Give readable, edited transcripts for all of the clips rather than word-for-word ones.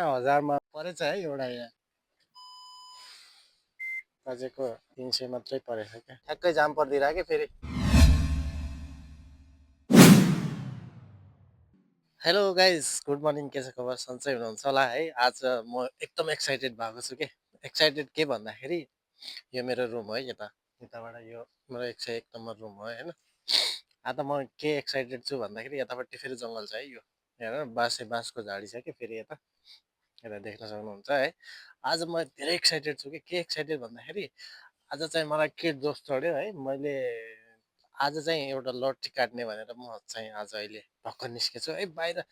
हजारमा परेछ है एउटा यहाँ बजेको 300 मात्रै परेछ क्या ठ्याक्कै जाम पर्दिरह कि फेरि हेलो गाइज गुड मर्निङ के छ खबर सन्चै हुनुहुन्छ होला है आज म एकदम एक्साइटेड भएको छु के एक्साइटेड के भन्दाखेरि यो मेरो रुम हो यता यताबाट यो मेरो 101 नम्बर रुम हो होइन आज म के एक्साइटेड छु भन्दाखेरि यतापट्टि फेरि जङ्गल छ है यो हेर बाँसको झाडी छ कि फेरि यता यता देख्न सक्नुहुन्छ है आज म धेरै एक्साइटेड छु कि के एक्साइटेड भन्दाखेरि आज चाहिँ मलाई के जोस चढ्यो है मैले आज चाहिँ एउटा लट्ठी काट्ने भनेर म चाहिँ आज अहिले भर्खर निस्केछु है बाहिर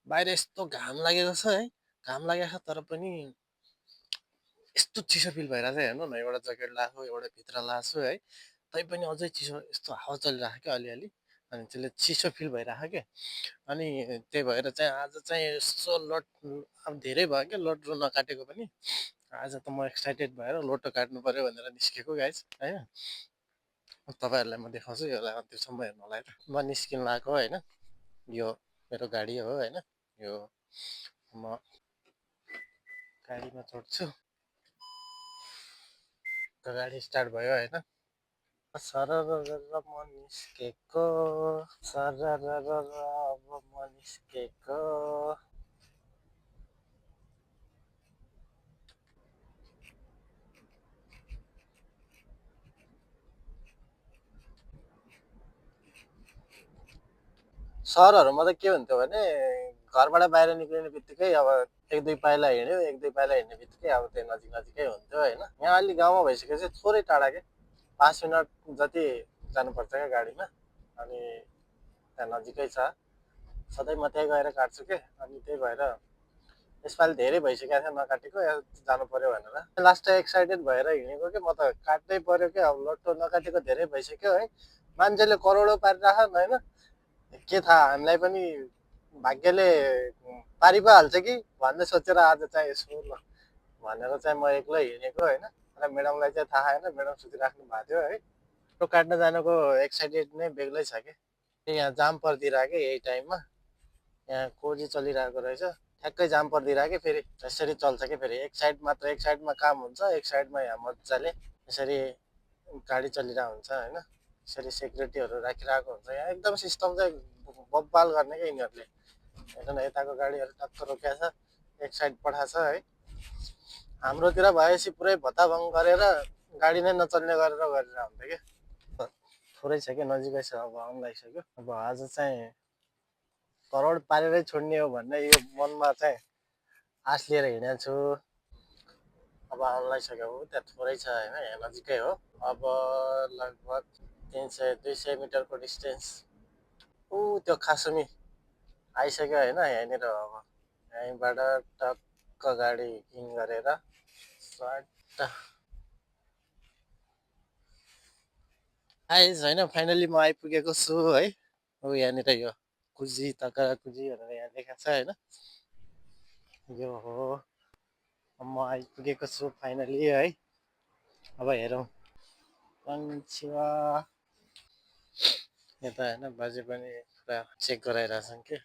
बाहिर यस्तो घाम लागेको छ है घाम लागेको छ तर पनि यस्तो चिसो फिल भइरहेको छ हेर्नु न एउटा ज्याकेट लगाएको एउटा भित्र लगाएको है तैपनि अझै चिसो यस्तो हावा चलिरहेको क्या अलिअलि अनि त्यसले चिसो फिल भइरहेको क्या अनि त्यही भएर चाहिँ आज चाहिँ यसो लट अब धेरै भयो क्या लटरो नकाटेको पनि आज त म एक्साइटेड भएर लोटो काट्नु पर्यो भनेर निस्केको गाइस होइन तपाईँहरूलाई म देखाउँछु यसलाई अन्त्यसम्म हेर्नु होला है त म निस्किन लगाएको होइन यो मेरो गाडी हो होइन यो म गाडीमा चढ्छु गाडी स्टार्ट भयो होइन सरर म निस्केको सरर अब म निस्केको सहरहरूमा त के हुन्थ्यो भने घरबाट बाहिर निक्लिने बित्तिकै अब एक दुई पाइला हिँड्यो एक दुई पाइला हिँड्ने बित्तिकै अब त्यो नजिक नजिकै हुन्थ्यो होइन यहाँ अलि गाउँमा भइसकेपछि थोरै टाढा के 5 मिनट जति जानुपर्छ क्या गाडीमा अनि त्यहाँ नजिकै छ सधैँ म त्यहीँ गएर काट्छु के अनि त्यही भएर यसपालि धेरै भइसकेको थियो नकाटेको जानु पर्यो भनेर लास्ट एक्साइटेड भएर हिँडेको कि म त काट्नै पर्यो क्या अब लट्टो नकाटेको धेरै भइसक्यो है मान्छेले करोडौँ पारिराखन् होइन के थाहा हामीलाई पनि भाग्यले पारि पो हाल्छ कि भन्ने सोचेर आज चाहिँ यसो ल भनेर चाहिँ म एक्लै हिँडेको होइन र म्याडमलाई चाहिँ थाहा आएन म्याडम सुतिराख्नु भएको थियो है फोटो काट्न जानुको एक्साइटेड नै बेग्लै छ कि यहाँ जाम परिदिरहेको कि यही टाइममा यहाँ खोजी चलिरहेको रहेछ ठ्याक्कै जाम परिदिरहेको कि फेरि यसरी चल्छ कि फेरि एक साइड मात्र एक साइडमा काम हुन्छ एक साइडमा यहाँ मजाले यसरी गाडी चलिरहेको हुन्छ होइन यसरी सेक्युरिटीहरू राखिरहेको हुन्छ यहाँ एकदम सिस्टम चाहिँ बब्बाल गर्ने क्या यिनीहरूले हेर्नु न यताको गाडीहरू टक्क रोकिया छ एक साइड पठाएको छ है हाम्रोतिर भएपछि पुरै भत्ताभङ गरेर गाडी नै नचल्ने गरेर गरेर हुन्थ्यो क्या थोरै छ कि नजिकै छ अब आउनु लागिसक्यो अब आज चाहिँ करोड पारेरै छोड्ने हो भन्ने यो मनमा चाहिँ आश लिएर हिँडेको छु अब आउनु लागिसक्यो त्यहाँ थोरै छ होइन यहाँ नजिकै हो अब लगभग 300-200 मिटरको डिस्टेन्स ऊ त्यो खासमी आइसक्यो होइन यहाँनिर अब यहीँबाट टक्क गाडी इन गरेर स्वाट आइज होइन फाइनली म आइपुगेको छु है अब यहाँनिर यो कुजी तकरा कुजी भनेर यहाँ लेखाएको छ होइन यो हो म आइपुगेको छु फाइनली है अब हेरौँ कन्छिवा यता होइन बाजे पनि पुरा चेक गराइरहेछन् कि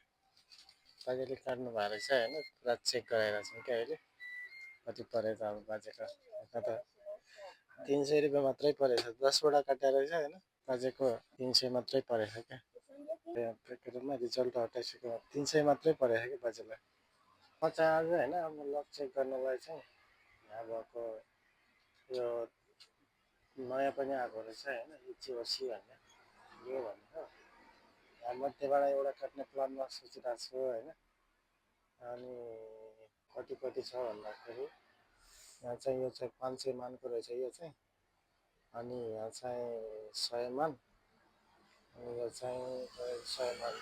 बाजेले काट्नु भएको रहेछ होइन पुरा चेक गराइरहेछन् क्या अहिले कति परेछ अब बाजेको यता त 300 रुपियाँ मात्रै परेछ 10वटा काटेर रहेछ होइन बाजेको 300 मात्रै परेछ क्या पेकेटमा रिजल्ट हटाइसक्यो 300 मात्रै परेछ कि बाजेलाई म चाहिँ आज होइन अब लक चेक गर्नलाई चाहिँ यहाँ भएको यो नयाँ पनि आएको रहेछ होइन इचिओसी भन्ने यो भनेको यहाँ मध्येबाट एउटा काट्ने प्लानमा सोचिरहेको छु होइन अनि कति कति छ भन्दाखेरि यहाँ चाहिँ यो चाहिँ 500 मानको रहेछ यो चाहिँ अनि यहाँ चाहिँ 100 मान अनि यो चाहिँ 100 मान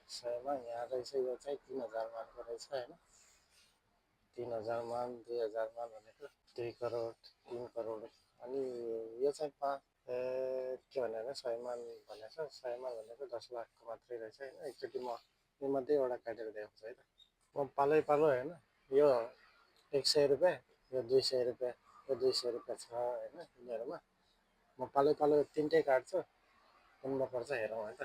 100 मान यहाँ रहेछ यो चाहिँ 3000 मानको रहेछ होइन 3000 मान 2000 मान भनेको 2 करोड 3 करोड अनि यो चाहिँ के भने 100 मान भनेको 100 मान भनेको 10 लाखको मात्रै रहेछ होइन एकचोटि म यीमध्ये एउटा काटेर देखाउँछु है त म पालै पालो होइन यो 100 रुपियाँ यो 200 रुपियाँ यो 200 रुपियाँ छ होइन यिनीहरूमा म पालै पालो तिनटै काट्छु कुनमा पर्छ हेरौँ है त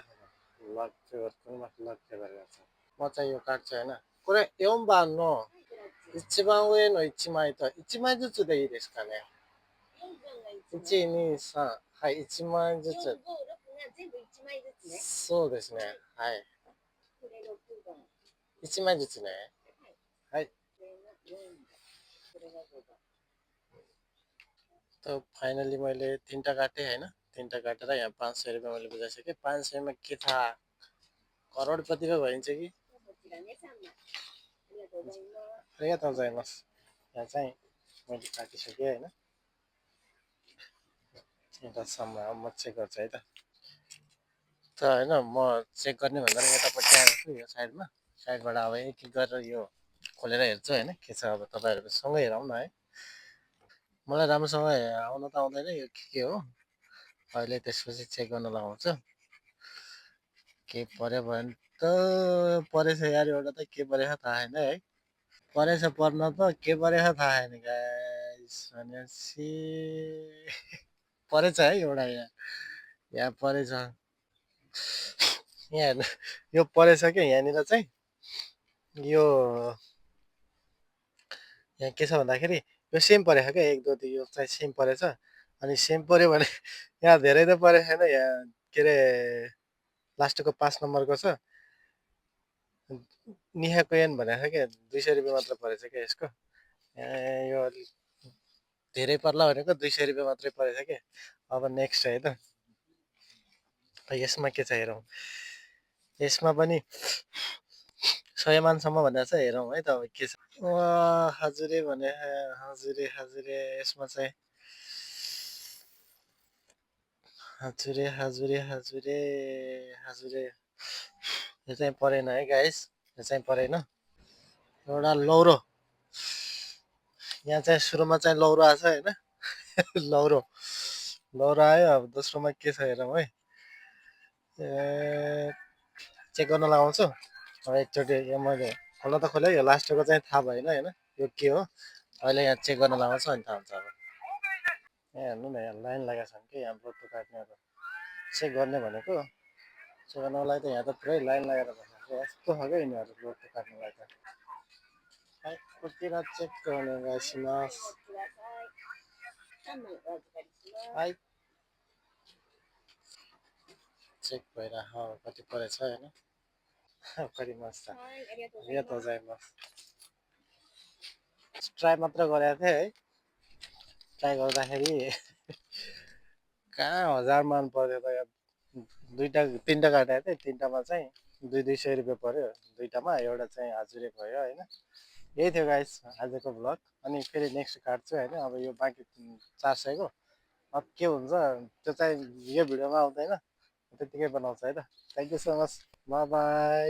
लक फेभर कुनमा लक फेभर गर्छ म चाहिँ यो काट्छु होइन これ4番の一番上の1枚と1枚ずつでいいですかね。1、2、3。はい、1枚ずつ。そうですね。はい。1枚ずつね。はい。त फाइनली मैले तिनवटा काटेँ होइन, तिनवटा काटेर यहाँ 500 रुपियाँ मैले बुझाइसकेँ। 500मा के थाहा करोडपति पो भइन्छ कि। आरिगातो गोजाइमास। यहाँ चाहिँ मैले काटिसकेँ होइन। एउटा समय अब म चेक गर्छु है त। त होइन म चेक गर्ने भन्दा पनि यतापट्टि आएको छु यो साइडमा। साइडबाट अब एक एक गरेर यो खोलेर हेर्छु होइन, के छ अब तपाईँहरू सँगै हेरौँ न है। मलाई राम्रोसँग आउन त आउँदैन यो के हो। अहिले त्यसपछि चेक गर्न लगाउँछु। के पर्यो भने त परेछ यार, एउटा त के परेछ थाहा छैन है। परेछ पर्न त के परेछ थाहा छैन गाइस। भनेपछि परेछ है एउटा यहाँ, यहाँ परेछ। यहाँ हेर्नु, यो परेछ क्या यहाँनिर चाहिँ। यो यहाँ के छ भन्दाखेरि यो सेम परेछ क्या, एक दुई तिन यो चाहिँ सेम परेछ। अनि सेम पऱ्यो भने यहाँ धेरै त परेको छैन, यहाँ के अरे लास्टको 5 नम्बरको छ निहा कोयन भनेको छ क्या, 200 रुपियाँ मात्र परेछ क्या यसको। यो अलिक धेरै पर्ला भनेको 200 रुपियाँ मात्रै परेछ क्या। अब नेक्स्ट है त, यसमा के छ हेरौँ। यसमा पनि 100 मानसम्म भनेको छ, हेरौँ है त अब के छ। हजुरे भने हजुरे हजुरे यसमा चाहिँ हजुरे हजुरे हजुरे हजुरे यो चाहिँ परेन है गाइस, यो चाहिँ परेन। एउटा लौरो, यहाँ चाहिँ सुरुमा चाहिँ लौरो आएको छ होइन। लौरो लौरो आयो। अब दोस्रोमा के छ हेरौँ है। ए चेक गर्न लगाउँछु अब एकचोटि। यो मैले खोल्न त खोलेँ, यो लास्टको चाहिँ थाहा भएन होइन यो के हो। अहिले यहाँ चेक गर्न लगाउँछु अनि थाहा हुन्छ अब। यहाँ हेर्नु न, यहाँ लाइन लगाएका छन् कि यहाँ ब्लुटुथ काट्नेहरू। चेक गर्ने भनेको चेक गर्नको लागि त यहाँ त पुरै लाइन लगाएर बसेको छ। यस्तो छ क्या यिनीहरू ब्लुटुथ काट्नुलाई त। खै कतिवटा चेक गर्ने गाइसिनस्। है चेक भइरहेको कति परेछ होइन। कति मस्त रिया त जाइमा ट्राई मात्र गरेको थिएँ है। ट्राई गर्दाखेरि कहाँ 1000 मान पऱ्यो त यार। दुईवटा तिनवटा काटेको थिएँ, तिनवटामा चाहिँ 200 रुपियाँ पऱ्यो दुईवटामा। एउटा चाहिँ हजुरे भयो होइन। यही थियो गाइस आजको भ्लग। अनि फेरि नेक्स्ट काट्छु होइन। अब यो बाँकी 400को अब के हुन्छ त्यो चाहिँ यो भिडियोमा आउँदैन, त्यतिकै बनाउँछ है त। Thank you so much, by by.